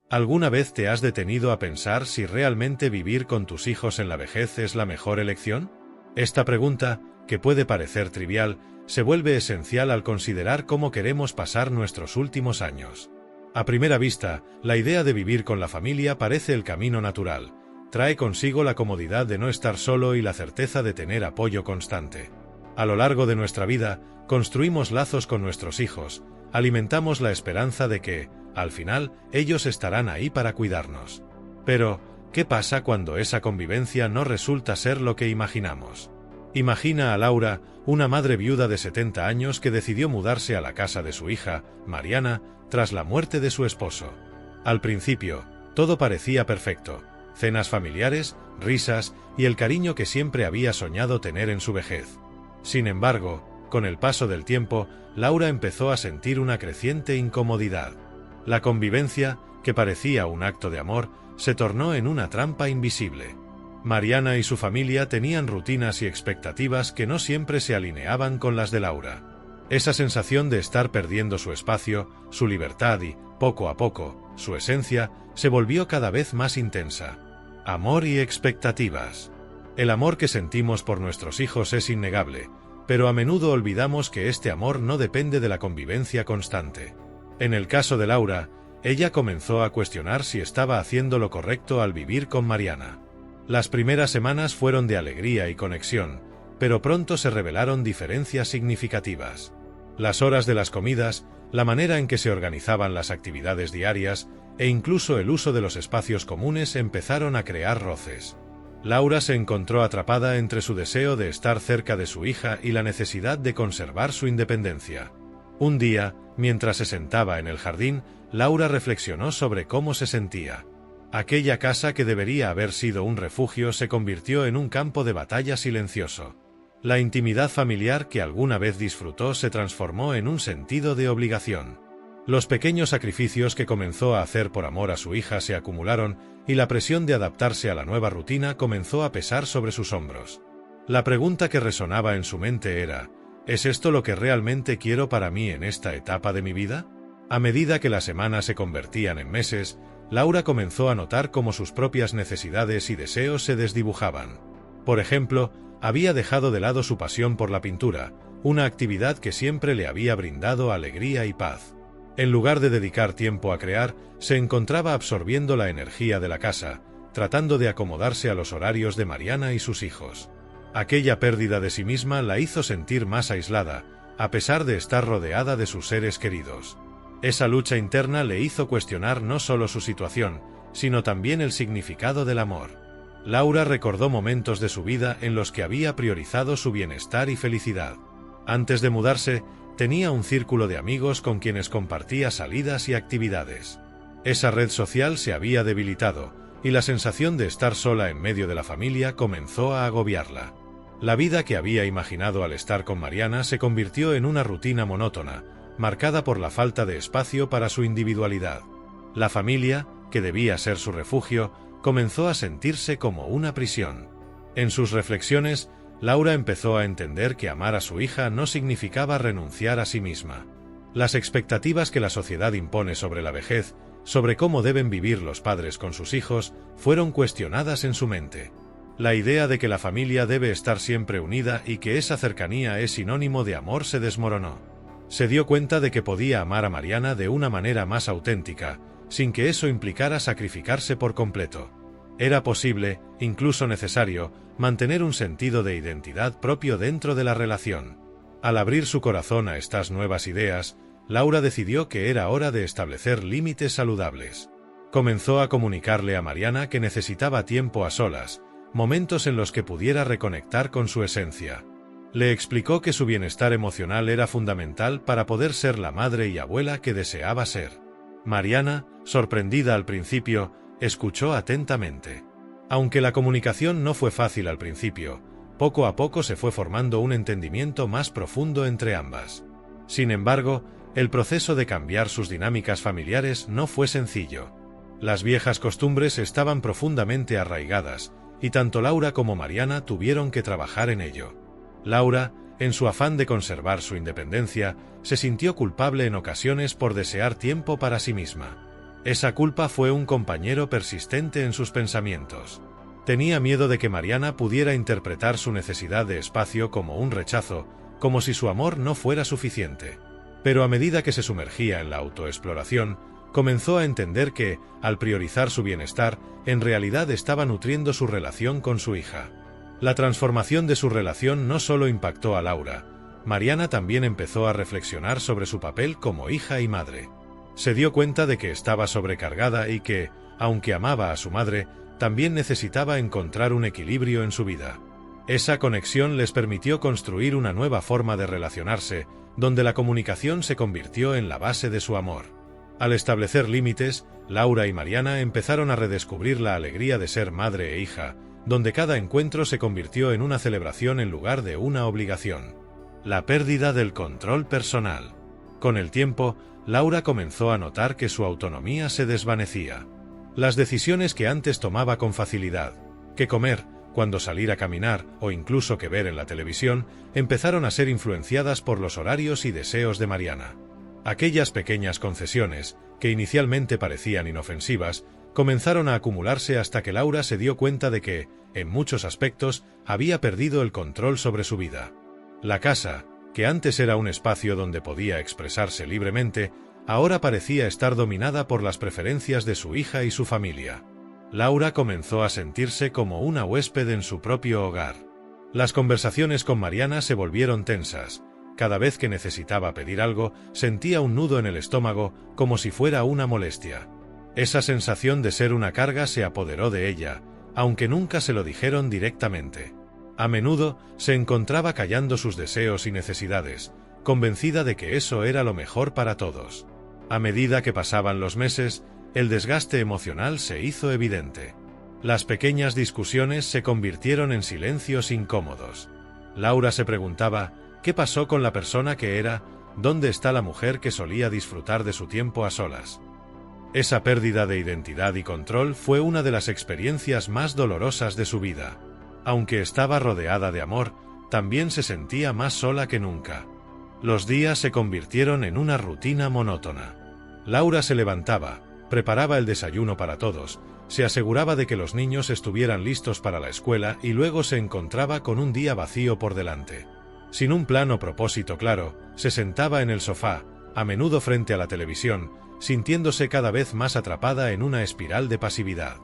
¿Alguna vez te has detenido a pensar si realmente vivir con tus hijos en la vejez es la mejor elección? Esta pregunta, que puede parecer trivial, se vuelve esencial al considerar cómo queremos pasar nuestros últimos años. A primera vista, la idea de vivir con la familia parece el camino natural. Trae consigo la comodidad de no estar solo y la certeza de tener apoyo constante. A lo largo de nuestra vida, construimos lazos con nuestros hijos, alimentamos la esperanza de que, al final, ellos estarán ahí para cuidarnos. Pero, ¿qué pasa cuando esa convivencia no resulta ser lo que imaginamos? Imagina a Laura, una madre viuda de 70 años que decidió mudarse a la casa de su hija, Mariana, tras la muerte de su esposo. Al principio, todo parecía perfecto: cenas familiares, risas y el cariño que siempre había soñado tener en su vejez. Sin embargo, con el paso del tiempo, Laura empezó a sentir una creciente incomodidad. La convivencia, que parecía un acto de amor, se tornó en una trampa invisible. Mariana y su familia tenían rutinas y expectativas que no siempre se alineaban con las de Laura. Esa sensación de estar perdiendo su espacio, su libertad y, poco a poco, su esencia, se volvió cada vez más intensa. Amor y expectativas. El amor que sentimos por nuestros hijos es innegable, pero a menudo olvidamos que este amor no depende de la convivencia constante. En el caso de Laura, ella comenzó a cuestionar si estaba haciendo lo correcto al vivir con Mariana. Las primeras semanas fueron de alegría y conexión, pero pronto se revelaron diferencias significativas. Las horas de las comidas, la manera en que se organizaban las actividades diarias, e incluso el uso de los espacios comunes empezaron a crear roces. Laura se encontró atrapada entre su deseo de estar cerca de su hija y la necesidad de conservar su independencia. Un día, mientras se sentaba en el jardín, Laura reflexionó sobre cómo se sentía. Aquella casa que debería haber sido un refugio se convirtió en un campo de batalla silencioso. La intimidad familiar que alguna vez disfrutó se transformó en un sentido de obligación. Los pequeños sacrificios que comenzó a hacer por amor a su hija se acumularon, y la presión de adaptarse a la nueva rutina comenzó a pesar sobre sus hombros. La pregunta que resonaba en su mente era: ¿es esto lo que realmente quiero para mí en esta etapa de mi vida? A medida que las semanas se convertían en meses, Laura comenzó a notar cómo sus propias necesidades y deseos se desdibujaban. Por ejemplo, había dejado de lado su pasión por la pintura, una actividad que siempre le había brindado alegría y paz. En lugar de dedicar tiempo a crear, se encontraba absorbiendo la energía de la casa, tratando de acomodarse a los horarios de Mariana y sus hijos. Aquella pérdida de sí misma la hizo sentir más aislada, a pesar de estar rodeada de sus seres queridos. Esa lucha interna le hizo cuestionar no solo su situación, sino también el significado del amor. Laura recordó momentos de su vida en los que había priorizado su bienestar y felicidad. Antes de mudarse, tenía un círculo de amigos con quienes compartía salidas y actividades. Esa red social se había debilitado, y la sensación de estar sola en medio de la familia comenzó a agobiarla. La vida que había imaginado al estar con Mariana se convirtió en una rutina monótona, marcada por la falta de espacio para su individualidad. La familia, que debía ser su refugio, comenzó a sentirse como una prisión. En sus reflexiones, Laura empezó a entender que amar a su hija no significaba renunciar a sí misma. Las expectativas que la sociedad impone sobre la vejez, sobre cómo deben vivir los padres con sus hijos, fueron cuestionadas en su mente. La idea de que la familia debe estar siempre unida y que esa cercanía es sinónimo de amor se desmoronó. Se dio cuenta de que podía amar a Mariana de una manera más auténtica, sin que eso implicara sacrificarse por completo. Era posible, incluso necesario, mantener un sentido de identidad propio dentro de la relación. Al abrir su corazón a estas nuevas ideas, Laura decidió que era hora de establecer límites saludables. Comenzó a comunicarle a Mariana que necesitaba tiempo a solas, momentos en los que pudiera reconectar con su esencia. Le explicó que su bienestar emocional era fundamental para poder ser la madre y abuela que deseaba ser. Mariana, sorprendida al principio, escuchó atentamente. Aunque la comunicación no fue fácil al principio, poco a poco se fue formando un entendimiento más profundo entre ambas. Sin embargo, el proceso de cambiar sus dinámicas familiares no fue sencillo. Las viejas costumbres estaban profundamente arraigadas, y tanto Laura como Mariana tuvieron que trabajar en ello. Laura, en su afán de conservar su independencia, se sintió culpable en ocasiones por desear tiempo para sí misma. Esa culpa fue un compañero persistente en sus pensamientos. Tenía miedo de que Mariana pudiera interpretar su necesidad de espacio como un rechazo, como si su amor no fuera suficiente. Pero a medida que se sumergía en la autoexploración, comenzó a entender que, al priorizar su bienestar, en realidad estaba nutriendo su relación con su hija. La transformación de su relación no solo impactó a Laura. Mariana también empezó a reflexionar sobre su papel como hija y madre. Se dio cuenta de que estaba sobrecargada y que, aunque amaba a su madre, también necesitaba encontrar un equilibrio en su vida. Esa conexión les permitió construir una nueva forma de relacionarse, donde la comunicación se convirtió en la base de su amor. Al establecer límites, Laura y Mariana empezaron a redescubrir la alegría de ser madre e hija, donde cada encuentro se convirtió en una celebración en lugar de una obligación. La pérdida del control personal. Con el tiempo, Laura comenzó a notar que su autonomía se desvanecía. Las decisiones que antes tomaba con facilidad, qué comer, cuándo salir a caminar o incluso qué ver en la televisión, empezaron a ser influenciadas por los horarios y deseos de Mariana. Aquellas pequeñas concesiones, que inicialmente parecían inofensivas, comenzaron a acumularse hasta que Laura se dio cuenta de que, en muchos aspectos, había perdido el control sobre su vida. La casa, que antes era un espacio donde podía expresarse libremente, ahora parecía estar dominada por las preferencias de su hija y su familia. Laura comenzó a sentirse como una huésped en su propio hogar. Las conversaciones con Mariana se volvieron tensas. Cada vez que necesitaba pedir algo, sentía un nudo en el estómago, como si fuera una molestia. Esa sensación de ser una carga se apoderó de ella, aunque nunca se lo dijeron directamente. A menudo, se encontraba callando sus deseos y necesidades, convencida de que eso era lo mejor para todos. A medida que pasaban los meses, el desgaste emocional se hizo evidente. Las pequeñas discusiones se convirtieron en silencios incómodos. Laura se preguntaba, ¿qué pasó con la persona que era? ¿Dónde está la mujer que solía disfrutar de su tiempo a solas? Esa pérdida de identidad y control fue una de las experiencias más dolorosas de su vida. Aunque estaba rodeada de amor, también se sentía más sola que nunca. Los días se convirtieron en una rutina monótona. Laura se levantaba, preparaba el desayuno para todos, se aseguraba de que los niños estuvieran listos para la escuela y luego se encontraba con un día vacío por delante. Sin un plan o propósito claro, se sentaba en el sofá, a menudo frente a la televisión, sintiéndose cada vez más atrapada en una espiral de pasividad.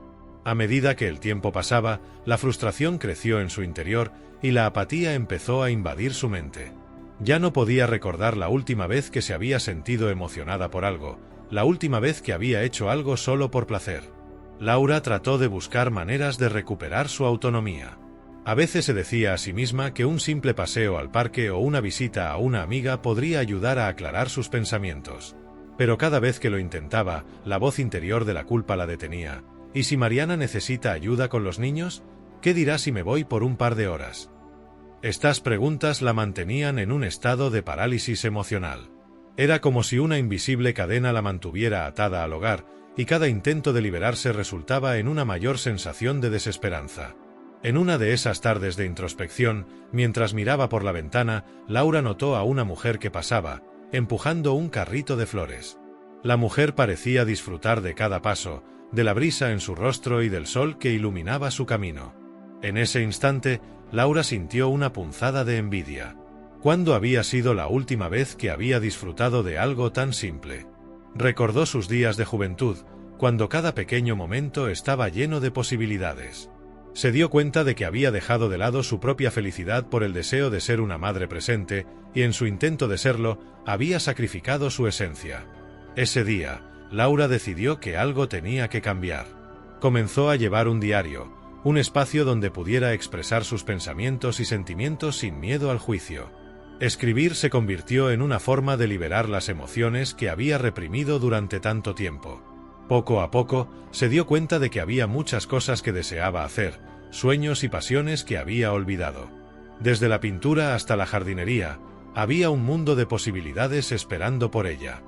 A medida que el tiempo pasaba, la frustración creció en su interior y la apatía empezó a invadir su mente. Ya no podía recordar la última vez que se había sentido emocionada por algo, la última vez que había hecho algo solo por placer. Laura trató de buscar maneras de recuperar su autonomía. A veces se decía a sí misma que un simple paseo al parque o una visita a una amiga podría ayudar a aclarar sus pensamientos. Pero cada vez que lo intentaba, la voz interior de la culpa la detenía. ¿Y si Mariana necesita ayuda con los niños? ¿Qué dirá si me voy por un par de horas? Estas preguntas la mantenían en un estado de parálisis emocional. Era como si una invisible cadena la mantuviera atada al hogar, y cada intento de liberarse resultaba en una mayor sensación de desesperanza. En una de esas tardes de introspección, mientras miraba por la ventana, Laura notó a una mujer que pasaba, empujando un carrito de flores. La mujer parecía disfrutar de cada paso, de la brisa en su rostro y del sol que iluminaba su camino. En ese instante, Laura sintió una punzada de envidia. ¿Cuándo había sido la última vez que había disfrutado de algo tan simple? Recordó sus días de juventud, cuando cada pequeño momento estaba lleno de posibilidades. Se dio cuenta de que había dejado de lado su propia felicidad por el deseo de ser una madre presente, y en su intento de serlo, había sacrificado su esencia. Ese día, Laura decidió que algo tenía que cambiar. Comenzó a llevar un diario, un espacio donde pudiera expresar sus pensamientos y sentimientos sin miedo al juicio. Escribir se convirtió en una forma de liberar las emociones que había reprimido durante tanto tiempo. Poco a poco, se dio cuenta de que había muchas cosas que deseaba hacer, sueños y pasiones que había olvidado. Desde la pintura hasta la jardinería, había un mundo de posibilidades esperando por ella.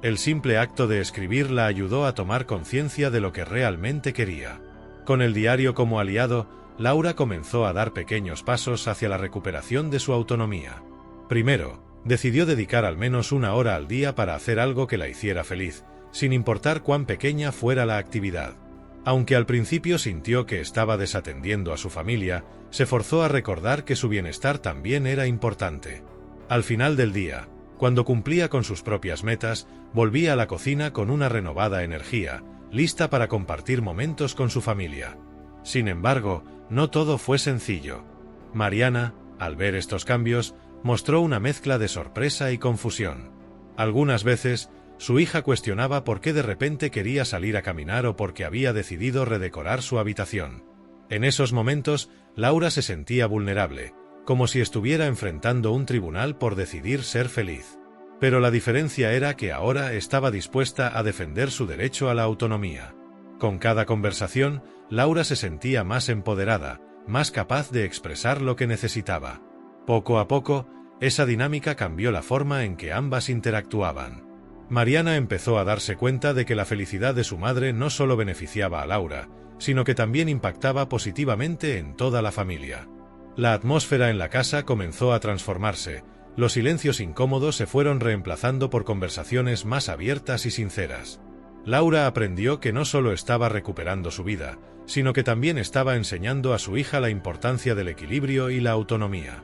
El simple acto de escribir la ayudó a tomar conciencia de lo que realmente quería. Con el diario como aliado, Laura comenzó a dar pequeños pasos hacia la recuperación de su autonomía. Primero, decidió dedicar al menos una hora al día para hacer algo que la hiciera feliz, sin importar cuán pequeña fuera la actividad. Aunque al principio sintió que estaba desatendiendo a su familia, se forzó a recordar que su bienestar también era importante. Al final del día, cuando cumplía con sus propias metas, volvía a la cocina con una renovada energía, lista para compartir momentos con su familia. Sin embargo, no todo fue sencillo. Mariana, al ver estos cambios, mostró una mezcla de sorpresa y confusión. Algunas veces, su hija cuestionaba por qué de repente quería salir a caminar o por qué había decidido redecorar su habitación. En esos momentos, Laura se sentía vulnerable, como si estuviera enfrentando un tribunal por decidir ser feliz. Pero la diferencia era que ahora estaba dispuesta a defender su derecho a la autonomía. Con cada conversación, Laura se sentía más empoderada, más capaz de expresar lo que necesitaba. Poco a poco, esa dinámica cambió la forma en que ambas interactuaban. Mariana empezó a darse cuenta de que la felicidad de su madre no solo beneficiaba a Laura, sino que también impactaba positivamente en toda la familia. La atmósfera en la casa comenzó a transformarse, los silencios incómodos se fueron reemplazando por conversaciones más abiertas y sinceras. Laura aprendió que no solo estaba recuperando su vida, sino que también estaba enseñando a su hija la importancia del equilibrio y la autonomía.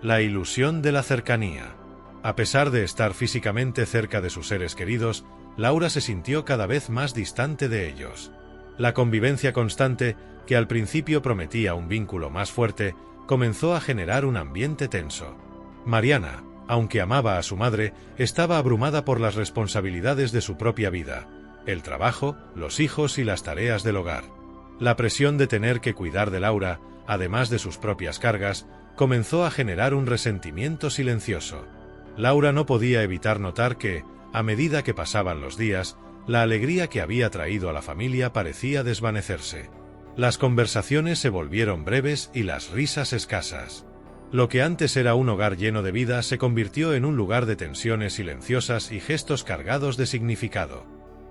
La ilusión de la cercanía. A pesar de estar físicamente cerca de sus seres queridos, Laura se sintió cada vez más distante de ellos. La convivencia constante, que al principio prometía un vínculo más fuerte, comenzó a generar un ambiente tenso. Mariana, aunque amaba a su madre, estaba abrumada por las responsabilidades de su propia vida, el trabajo, los hijos y las tareas del hogar. La presión de tener que cuidar de Laura, además de sus propias cargas, comenzó a generar un resentimiento silencioso. Laura no podía evitar notar que, a medida que pasaban los días, la alegría que había traído a la familia parecía desvanecerse. Las conversaciones se volvieron breves y las risas escasas. Lo que antes era un hogar lleno de vida se convirtió en un lugar de tensiones silenciosas y gestos cargados de significado.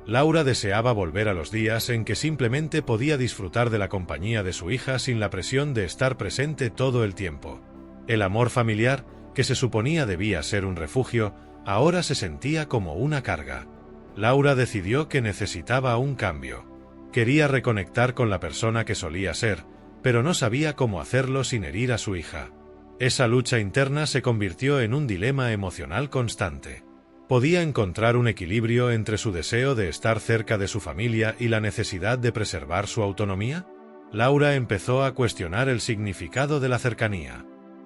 Laura deseaba volver a los días en que simplemente podía disfrutar de la compañía de su hija sin la presión de estar presente todo el tiempo. El amor familiar, que se suponía debía ser un refugio, ahora se sentía como una carga. Laura decidió que necesitaba un cambio. Quería reconectar con la persona que solía ser, pero no sabía cómo hacerlo sin herir a su hija. Esa lucha interna se convirtió en un dilema emocional constante. ¿Podía encontrar un equilibrio entre su deseo de estar cerca de su familia y la necesidad de preservar su autonomía? Laura empezó a cuestionar el significado de la cercanía.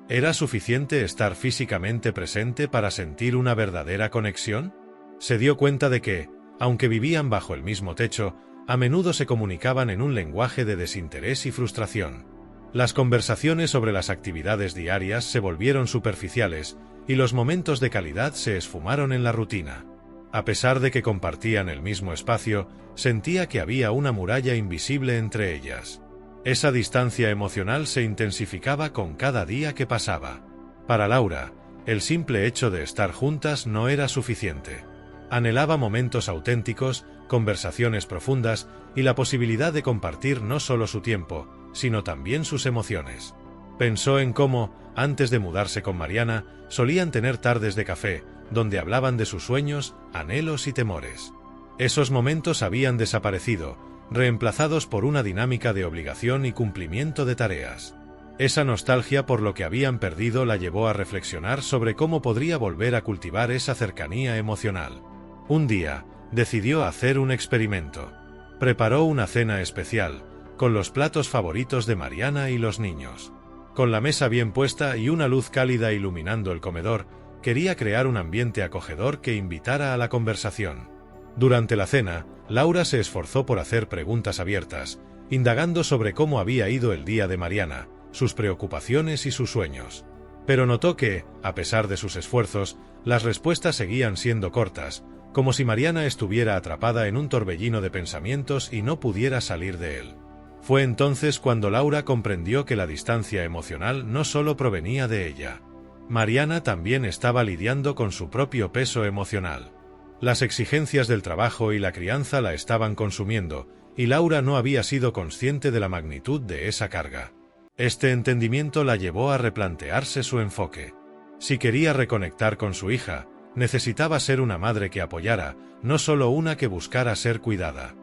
¿Era suficiente estar físicamente presente para sentir una verdadera conexión? Se dio cuenta de que, aunque vivían bajo el mismo techo, a menudo se comunicaban en un lenguaje de desinterés y frustración. Las conversaciones sobre las actividades diarias se volvieron superficiales, y los momentos de calidad se esfumaron en la rutina. A pesar de que compartían el mismo espacio, sentía que había una muralla invisible entre ellas. Esa distancia emocional se intensificaba con cada día que pasaba. Para Laura, el simple hecho de estar juntas no era suficiente. Anhelaba momentos auténticos, conversaciones profundas y la posibilidad de compartir no solo su tiempo, sino también sus emociones. Pensó en cómo, antes de mudarse con Mariana, solían tener tardes de café, donde hablaban de sus sueños, anhelos y temores. Esos momentos habían desaparecido, reemplazados por una dinámica de obligación y cumplimiento de tareas. Esa nostalgia por lo que habían perdido la llevó a reflexionar sobre cómo podría volver a cultivar esa cercanía emocional. Un día, decidió hacer un experimento. Preparó una cena especial, con los platos favoritos de Mariana y los niños. Con la mesa bien puesta y una luz cálida iluminando el comedor, quería crear un ambiente acogedor que invitara a la conversación. Durante la cena, Laura se esforzó por hacer preguntas abiertas, indagando sobre cómo había ido el día de Mariana, sus preocupaciones y sus sueños. Pero notó que, a pesar de sus esfuerzos, las respuestas seguían siendo cortas, como si Mariana estuviera atrapada en un torbellino de pensamientos y no pudiera salir de él. Fue entonces cuando Laura comprendió que la distancia emocional no solo provenía de ella. Mariana también estaba lidiando con su propio peso emocional. Las exigencias del trabajo y la crianza la estaban consumiendo, y Laura no había sido consciente de la magnitud de esa carga. Este entendimiento la llevó a replantearse su enfoque. Si quería reconectar con su hija, Necesitaba ser una madre que apoyara, no solo una que buscara ser cuidada.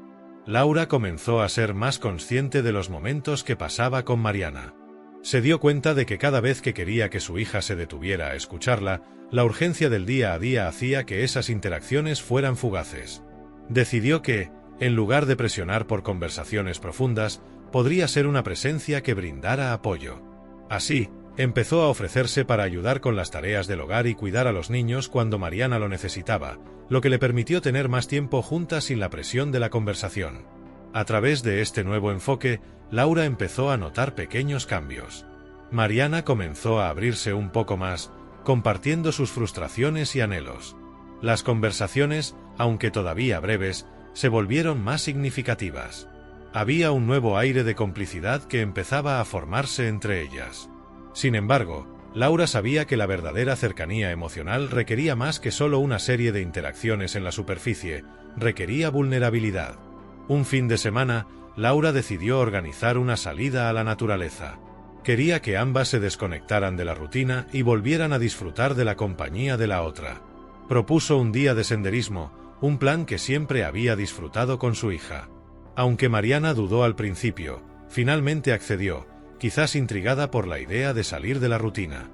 Laura comenzó a ser más consciente de los momentos que pasaba con Mariana. Se dio cuenta de que cada vez que quería que su hija se detuviera a escucharla, la urgencia del día a día hacía que esas interacciones fueran fugaces. Decidió que, en lugar de presionar por conversaciones profundas, podría ser una presencia que brindara apoyo. Así, empezó a ofrecerse para ayudar con las tareas del hogar y cuidar a los niños cuando Mariana lo necesitaba, lo que le permitió tener más tiempo juntas sin la presión de la conversación. A través de este nuevo enfoque, Laura empezó a notar pequeños cambios. Mariana comenzó a abrirse un poco más, compartiendo sus frustraciones y anhelos. Las conversaciones, aunque todavía breves, se volvieron más significativas. Había un nuevo aire de complicidad que empezaba a formarse entre ellas. Sin embargo, Laura sabía que la verdadera cercanía emocional requería más que solo una serie de interacciones en la superficie, requería vulnerabilidad. Un fin de semana, Laura decidió organizar una salida a la naturaleza. Quería que ambas se desconectaran de la rutina y volvieran a disfrutar de la compañía de la otra. Propuso un día de senderismo, un plan que siempre había disfrutado con su hija. Aunque Mariana dudó al principio, finalmente accedió, quizás intrigada por la idea de salir de la rutina.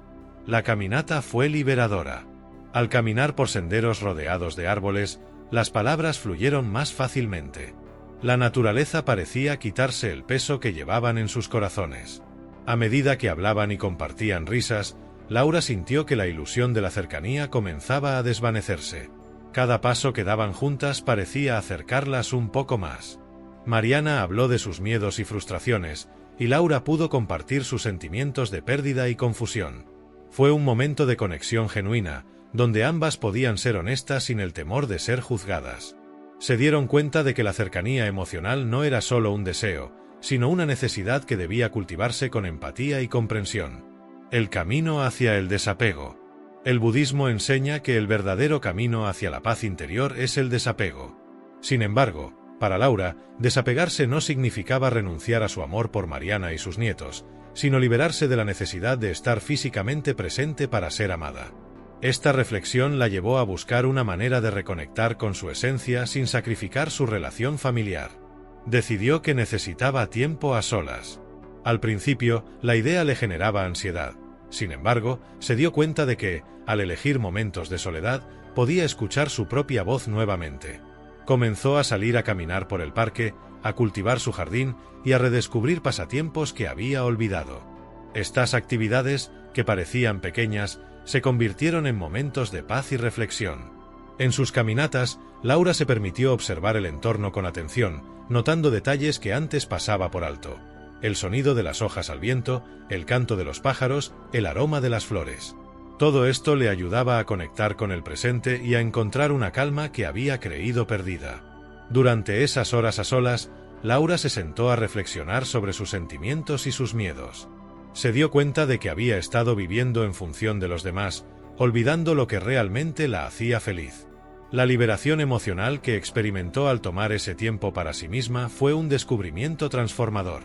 La caminata fue liberadora. Al caminar por senderos rodeados de árboles, las palabras fluyeron más fácilmente. La naturaleza parecía quitarse el peso que llevaban en sus corazones. A medida que hablaban y compartían risas, Laura sintió que la ilusión de la cercanía comenzaba a desvanecerse. Cada paso que daban juntas parecía acercarlas un poco más. Mariana habló de sus miedos y frustraciones, y Laura pudo compartir sus sentimientos de pérdida y confusión. Fue un momento de conexión genuina, donde ambas podían ser honestas sin el temor de ser juzgadas. Se dieron cuenta de que la cercanía emocional no era solo un deseo, sino una necesidad que debía cultivarse con empatía y comprensión. El camino hacia el desapego. El budismo enseña que el verdadero camino hacia la paz interior es el desapego. Sin embargo, para Laura, desapegarse no significaba renunciar a su amor por Mariana y sus nietos, sino liberarse de la necesidad de estar físicamente presente para ser amada. Esta reflexión la llevó a buscar una manera de reconectar con su esencia sin sacrificar su relación familiar. Decidió que necesitaba tiempo a solas. Al principio, la idea le generaba ansiedad. Sin embargo, se dio cuenta de que, al elegir momentos de soledad, podía escuchar su propia voz nuevamente. Comenzó a salir a caminar por el parque, a cultivar su jardín y a redescubrir pasatiempos que había olvidado. Estas actividades, que parecían pequeñas, se convirtieron en momentos de paz y reflexión. En sus caminatas, Laura se permitió observar el entorno con atención, notando detalles que antes pasaba por alto. El sonido de las hojas al viento, el canto de los pájaros, el aroma de las flores. Todo esto le ayudaba a conectar con el presente y a encontrar una calma que había creído perdida. Durante esas horas a solas, Laura se sentó a reflexionar sobre sus sentimientos y sus miedos. Se dio cuenta de que había estado viviendo en función de los demás, olvidando lo que realmente la hacía feliz. La liberación emocional que experimentó al tomar ese tiempo para sí misma fue un descubrimiento transformador.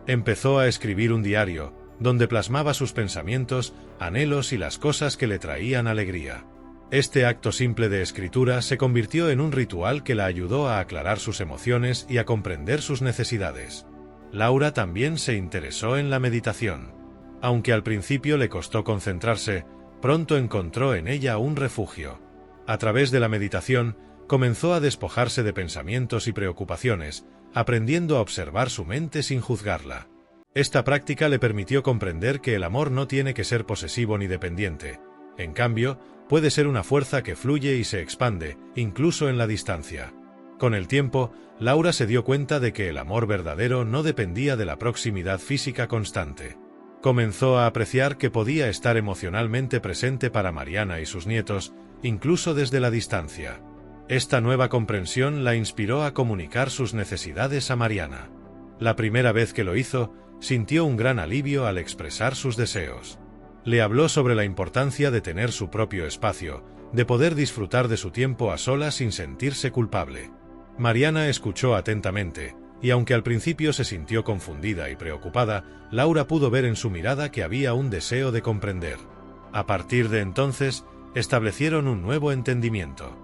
Empezó a escribir un diario, donde plasmaba sus pensamientos, anhelos y las cosas que le traían alegría. Este acto simple de escritura se convirtió en un ritual que la ayudó a aclarar sus emociones y a comprender sus necesidades. Laura también se interesó en la meditación. Aunque al principio le costó concentrarse, pronto encontró en ella un refugio. A través de la meditación, comenzó a despojarse de pensamientos y preocupaciones, aprendiendo a observar su mente sin juzgarla. Esta práctica le permitió comprender que el amor no tiene que ser posesivo ni dependiente. En cambio, puede ser una fuerza que fluye y se expande, incluso en la distancia. Con el tiempo, Laura se dio cuenta de que el amor verdadero no dependía de la proximidad física constante. Comenzó a apreciar que podía estar emocionalmente presente para Mariana y sus nietos, incluso desde la distancia. Esta nueva comprensión la inspiró a comunicar sus necesidades a Mariana. La primera vez que lo hizo, sintió un gran alivio al expresar sus deseos. Le habló sobre la importancia de tener su propio espacio, de poder disfrutar de su tiempo a solas sin sentirse culpable. Mariana escuchó atentamente, y aunque al principio se sintió confundida y preocupada, Laura pudo ver en su mirada que había un deseo de comprender. A partir de entonces, establecieron un nuevo entendimiento.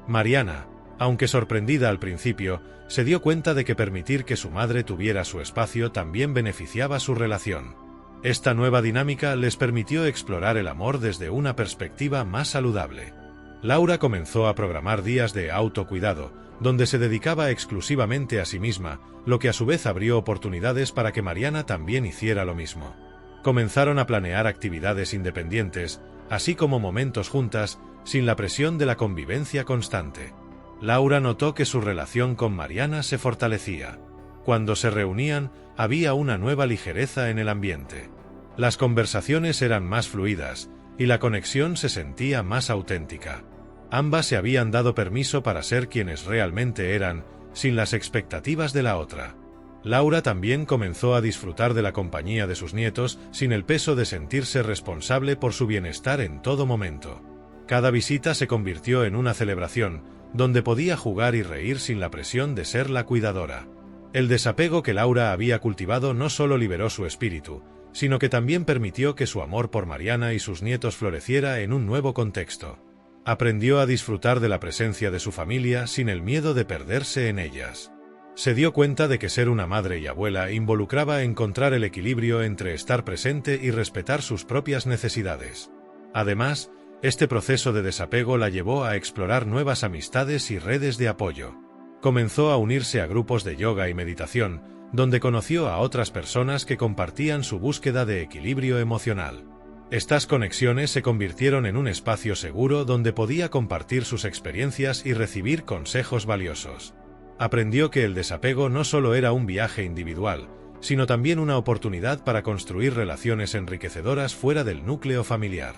Mariana, aunque sorprendida al principio, se dio cuenta de que permitir que su madre tuviera su espacio también beneficiaba su relación. Esta nueva dinámica les permitió explorar el amor desde una perspectiva más saludable. Laura comenzó a programar días de autocuidado, donde se dedicaba exclusivamente a sí misma, lo que a su vez abrió oportunidades para que Mariana también hiciera lo mismo. Comenzaron a planear actividades independientes, así como momentos juntas, sin la presión de la convivencia constante. Laura notó que su relación con Mariana se fortalecía. Cuando se reunían, había una nueva ligereza en el ambiente. Las conversaciones eran más fluidas, y la conexión se sentía más auténtica. Ambas se habían dado permiso para ser quienes realmente eran, sin las expectativas de la otra. Laura también comenzó a disfrutar de la compañía de sus nietos sin el peso de sentirse responsable por su bienestar en todo momento. Cada visita se convirtió en una celebración, donde podía jugar y reír sin la presión de ser la cuidadora. El desapego que Laura había cultivado no solo liberó su espíritu, sino que también permitió que su amor por Mariana y sus nietos floreciera en un nuevo contexto. Aprendió a disfrutar de la presencia de su familia sin el miedo de perderse en ellas. Se dio cuenta de que ser una madre y abuela involucraba encontrar el equilibrio entre estar presente y respetar sus propias necesidades. Además, este proceso de desapego la llevó a explorar nuevas amistades y redes de apoyo. Comenzó a unirse a grupos de yoga y meditación, donde conoció a otras personas que compartían su búsqueda de equilibrio emocional. Estas conexiones se convirtieron en un espacio seguro donde podía compartir sus experiencias y recibir consejos valiosos. Aprendió que el desapego no solo era un viaje individual, sino también una oportunidad para construir relaciones enriquecedoras fuera del núcleo familiar.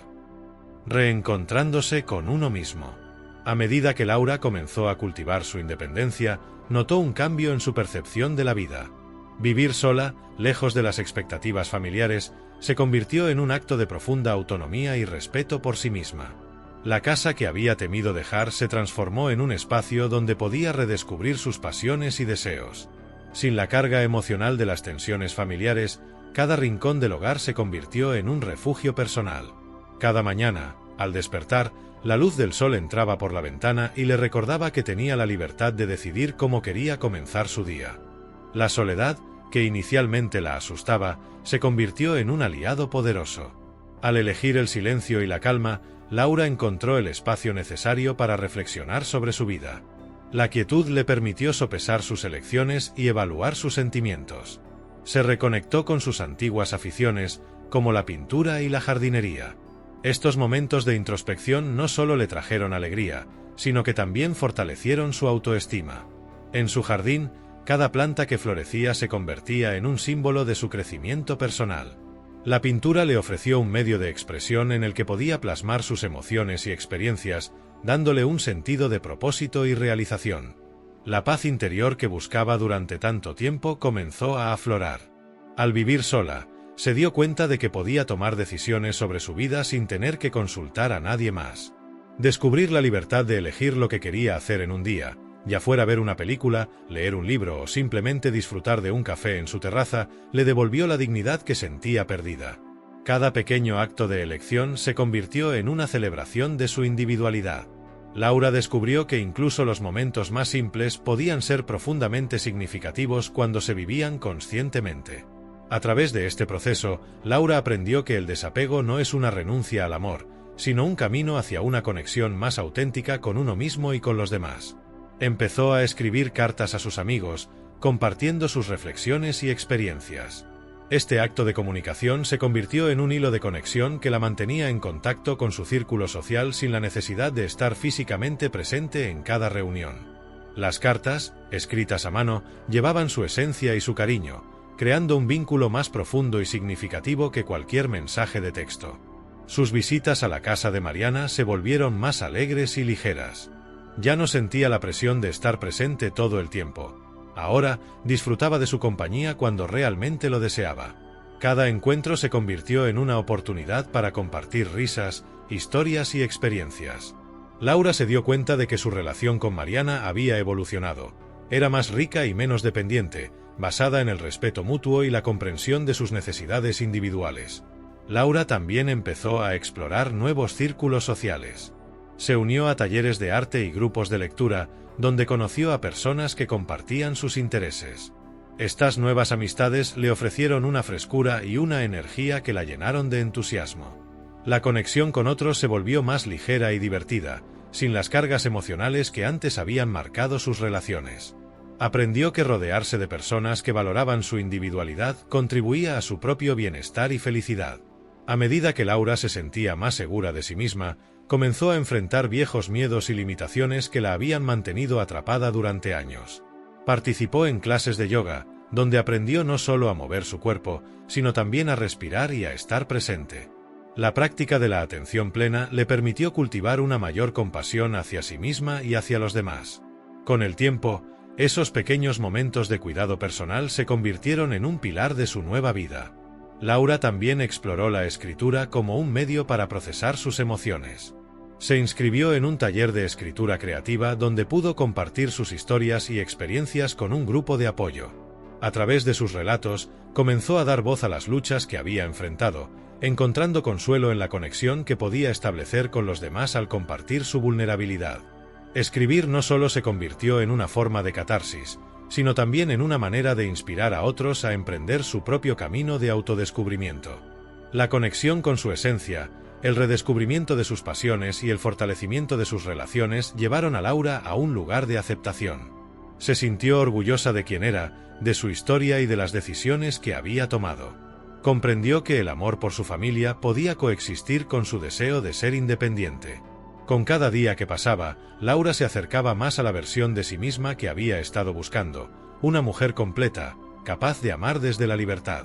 Reencontrándose con uno mismo. A medida que Laura comenzó a cultivar su independencia, notó un cambio en su percepción de la vida. Vivir sola, lejos de las expectativas familiares, se convirtió en un acto de profunda autonomía y respeto por sí misma. La casa que había temido dejar se transformó en un espacio donde podía redescubrir sus pasiones y deseos. Sin la carga emocional de las tensiones familiares, cada rincón del hogar se convirtió en un refugio personal. Cada mañana, al despertar, la luz del sol entraba por la ventana y le recordaba que tenía la libertad de decidir cómo quería comenzar su día. La soledad, que inicialmente la asustaba, se convirtió en un aliado poderoso. Al elegir el silencio y la calma, Laura encontró el espacio necesario para reflexionar sobre su vida. La quietud le permitió sopesar sus elecciones y evaluar sus sentimientos. Se reconectó con sus antiguas aficiones, como la pintura y la jardinería. Estos momentos de introspección no solo le trajeron alegría, sino que también fortalecieron su autoestima. En su jardín, cada planta que florecía se convertía en un símbolo de su crecimiento personal. La pintura le ofreció un medio de expresión en el que podía plasmar sus emociones y experiencias, dándole un sentido de propósito y realización. La paz interior que buscaba durante tanto tiempo comenzó a aflorar. Al vivir sola, se dio cuenta de que podía tomar decisiones sobre su vida sin tener que consultar a nadie más. Descubrir la libertad de elegir lo que quería hacer en un día, ya fuera ver una película, leer un libro o simplemente disfrutar de un café en su terraza, le devolvió la dignidad que sentía perdida. Cada pequeño acto de elección se convirtió en una celebración de su individualidad. Laura descubrió que incluso los momentos más simples podían ser profundamente significativos cuando se vivían conscientemente. A través de este proceso, Laura aprendió que el desapego no es una renuncia al amor, sino un camino hacia una conexión más auténtica con uno mismo y con los demás. Empezó a escribir cartas a sus amigos, compartiendo sus reflexiones y experiencias. Este acto de comunicación se convirtió en un hilo de conexión que la mantenía en contacto con su círculo social sin la necesidad de estar físicamente presente en cada reunión. Las cartas, escritas a mano, llevaban su esencia y su cariño, creando un vínculo más profundo y significativo que cualquier mensaje de texto. Sus visitas a la casa de Mariana se volvieron más alegres y ligeras. Ya no sentía la presión de estar presente todo el tiempo. Ahora disfrutaba de su compañía cuando realmente lo deseaba. Cada encuentro se convirtió en una oportunidad para compartir risas, historias y experiencias. Laura se dio cuenta de que su relación con Mariana había evolucionado. Era más rica y menos dependiente, basada en el respeto mutuo y la comprensión de sus necesidades individuales. Laura también empezó a explorar nuevos círculos sociales. Se unió a talleres de arte y grupos de lectura, donde conoció a personas que compartían sus intereses. Estas nuevas amistades le ofrecieron una frescura y una energía que la llenaron de entusiasmo. La conexión con otros se volvió más ligera y divertida, sin las cargas emocionales que antes habían marcado sus relaciones. Aprendió que rodearse de personas que valoraban su individualidad contribuía a su propio bienestar y felicidad. A medida que Laura se sentía más segura de sí misma, comenzó a enfrentar viejos miedos y limitaciones que la habían mantenido atrapada durante años. Participó en clases de yoga, donde aprendió no solo a mover su cuerpo, sino también a respirar y a estar presente. La práctica de la atención plena le permitió cultivar una mayor compasión hacia sí misma y hacia los demás. Con el tiempo, esos pequeños momentos de cuidado personal se convirtieron en un pilar de su nueva vida. Laura también exploró la escritura como un medio para procesar sus emociones. Se inscribió en un taller de escritura creativa donde pudo compartir sus historias y experiencias con un grupo de apoyo. A través de sus relatos, comenzó a dar voz a las luchas que había enfrentado, encontrando consuelo en la conexión que podía establecer con los demás al compartir su vulnerabilidad. Escribir no solo se convirtió en una forma de catarsis, sino también en una manera de inspirar a otros a emprender su propio camino de autodescubrimiento. La conexión con su esencia, el redescubrimiento de sus pasiones y el fortalecimiento de sus relaciones llevaron a Laura a un lugar de aceptación. Se sintió orgullosa de quién era, de su historia y de las decisiones que había tomado. Comprendió que el amor por su familia podía coexistir con su deseo de ser independiente. Con cada día que pasaba, Laura se acercaba más a la versión de sí misma que había estado buscando, una mujer completa, capaz de amar desde la libertad.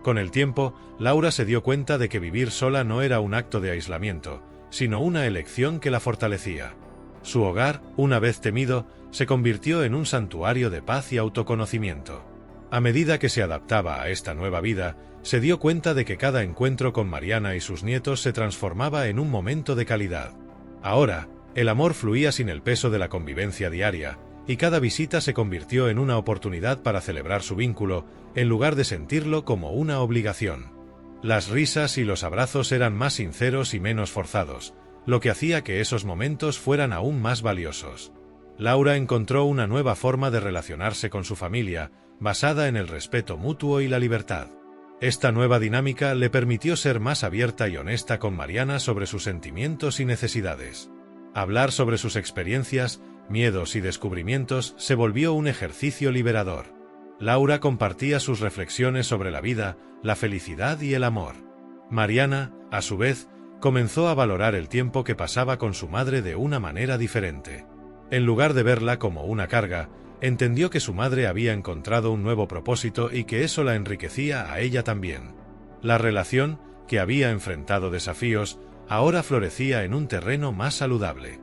Con el tiempo, Laura se dio cuenta de que vivir sola no era un acto de aislamiento, sino una elección que la fortalecía. Su hogar, una vez temido, se convirtió en un santuario de paz y autoconocimiento. A medida que se adaptaba a esta nueva vida, se dio cuenta de que cada encuentro con Mariana y sus nietos se transformaba en un momento de calidad. Ahora, el amor fluía sin el peso de la convivencia diaria, y cada visita se convirtió en una oportunidad para celebrar su vínculo, en lugar de sentirlo como una obligación. Las risas y los abrazos eran más sinceros y menos forzados, lo que hacía que esos momentos fueran aún más valiosos. Laura encontró una nueva forma de relacionarse con su familia, basada en el respeto mutuo y la libertad. Esta nueva dinámica le permitió ser más abierta y honesta con Mariana sobre sus sentimientos y necesidades. Hablar sobre sus experiencias, miedos y descubrimientos se volvió un ejercicio liberador. Laura compartía sus reflexiones sobre la vida, la felicidad y el amor. Mariana, a su vez, comenzó a valorar el tiempo que pasaba con su madre de una manera diferente. En lugar de verla como una carga, entendió que su madre había encontrado un nuevo propósito y que eso la enriquecía a ella también. La relación, que había enfrentado desafíos, ahora florecía en un terreno más saludable.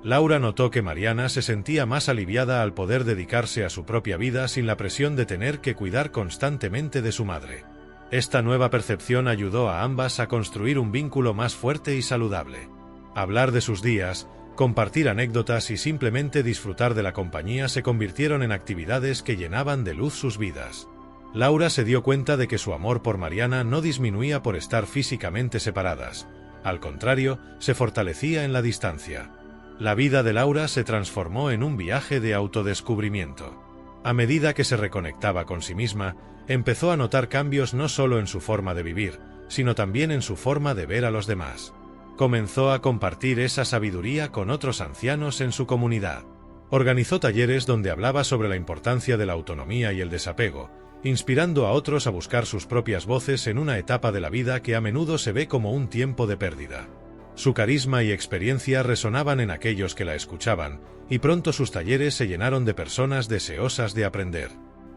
Laura notó que Mariana se sentía más aliviada al poder dedicarse a su propia vida sin la presión de tener que cuidar constantemente de su madre. Esta nueva percepción ayudó a ambas a construir un vínculo más fuerte y saludable. Hablar de sus días, compartir anécdotas y simplemente disfrutar de la compañía se convirtieron en actividades que llenaban de luz sus vidas. Laura se dio cuenta de que su amor por Mariana no disminuía por estar físicamente separadas. Al contrario, se fortalecía en la distancia. La vida de Laura se transformó en un viaje de autodescubrimiento. A medida que se reconectaba con sí misma, empezó a notar cambios no solo en su forma de vivir, sino también en su forma de ver a los demás. Comenzó a compartir esa sabiduría con otros ancianos en su comunidad. Organizó talleres donde hablaba sobre la importancia de la autonomía y el desapego, inspirando a otros a buscar sus propias voces en una etapa de la vida que a menudo se ve como un tiempo de pérdida. Su carisma y experiencia resonaban en aquellos que la escuchaban, y pronto sus talleres se llenaron de personas deseosas de aprender.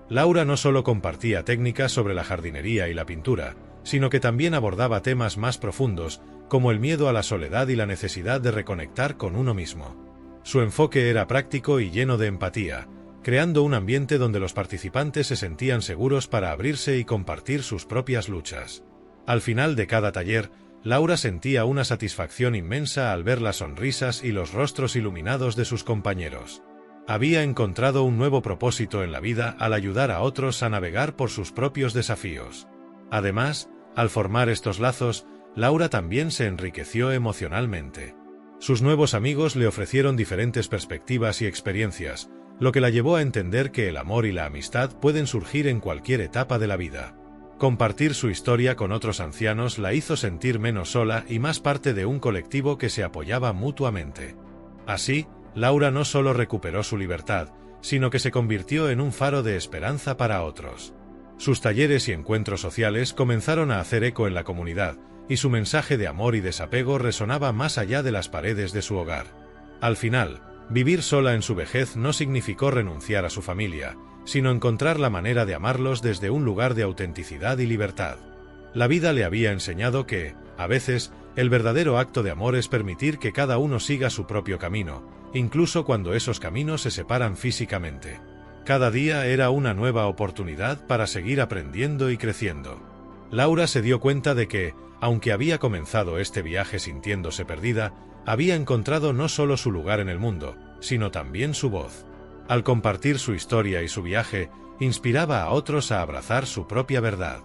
Laura no solo compartía técnicas sobre la jardinería y la pintura, sino que también abordaba temas más profundos, como el miedo a la soledad y la necesidad de reconectar con uno mismo. Su enfoque era práctico y lleno de empatía, creando un ambiente donde los participantes se sentían seguros para abrirse y compartir sus propias luchas. Al final de cada taller, Laura sentía una satisfacción inmensa al ver las sonrisas y los rostros iluminados de sus compañeros. Había encontrado un nuevo propósito en la vida al ayudar a otros a navegar por sus propios desafíos. Además, Al formar estos lazos, Laura también se enriqueció emocionalmente. Sus nuevos amigos le ofrecieron diferentes perspectivas y experiencias, lo que la llevó a entender que el amor y la amistad pueden surgir en cualquier etapa de la vida. Compartir su historia con otros ancianos la hizo sentir menos sola y más parte de un colectivo que se apoyaba mutuamente. Así, Laura no solo recuperó su libertad, sino que se convirtió en un faro de esperanza para otros. Sus talleres y encuentros sociales comenzaron a hacer eco en la comunidad, y su mensaje de amor y desapego resonaba más allá de las paredes de su hogar. Al final, vivir sola en su vejez no significó renunciar a su familia, sino encontrar la manera de amarlos desde un lugar de autenticidad y libertad. La vida le había enseñado que, a veces, el verdadero acto de amor es permitir que cada uno siga su propio camino, incluso cuando esos caminos se separan físicamente. Cada día era una nueva oportunidad para seguir aprendiendo y creciendo. Laura se dio cuenta de que, aunque había comenzado este viaje sintiéndose perdida, había encontrado no solo su lugar en el mundo, sino también su voz. Al compartir su historia y su viaje, inspiraba a otros a abrazar su propia verdad.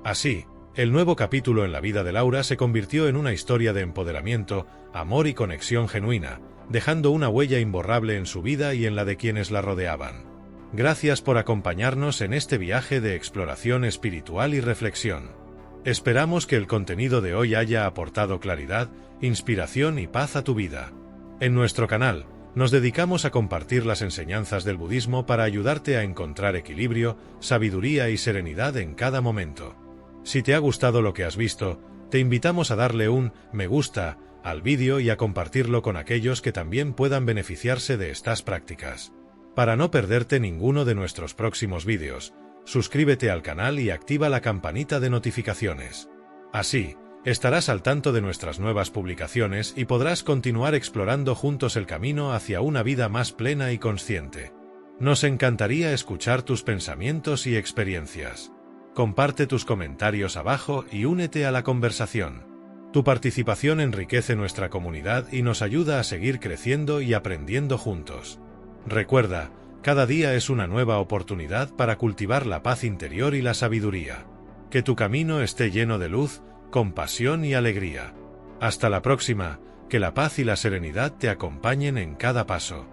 Así, el nuevo capítulo en la vida de Laura se convirtió en una historia de empoderamiento, amor y conexión genuina, dejando una huella imborrable en su vida y en la de quienes la rodeaban. Gracias por acompañarnos en este viaje de exploración espiritual y reflexión. Esperamos que el contenido de hoy haya aportado claridad, inspiración y paz a tu vida. En nuestro canal, nos dedicamos a compartir las enseñanzas del budismo para ayudarte a encontrar equilibrio, sabiduría y serenidad en cada momento. Si te ha gustado lo que has visto, te invitamos a darle un me gusta al vídeo y a compartirlo con aquellos que también puedan beneficiarse de estas prácticas. Para no perderte ninguno de nuestros próximos vídeos, suscríbete al canal y activa la campanita de notificaciones. Así, estarás al tanto de nuestras nuevas publicaciones y podrás continuar explorando juntos el camino hacia una vida más plena y consciente. Nos encantaría escuchar tus pensamientos y experiencias. Comparte tus comentarios abajo y únete a la conversación. Tu participación enriquece nuestra comunidad y nos ayuda a seguir creciendo y aprendiendo juntos. Recuerda, cada día es una nueva oportunidad para cultivar la paz interior y la sabiduría. Que tu camino esté lleno de luz, compasión y alegría. Hasta la próxima, que la paz y la serenidad te acompañen en cada paso.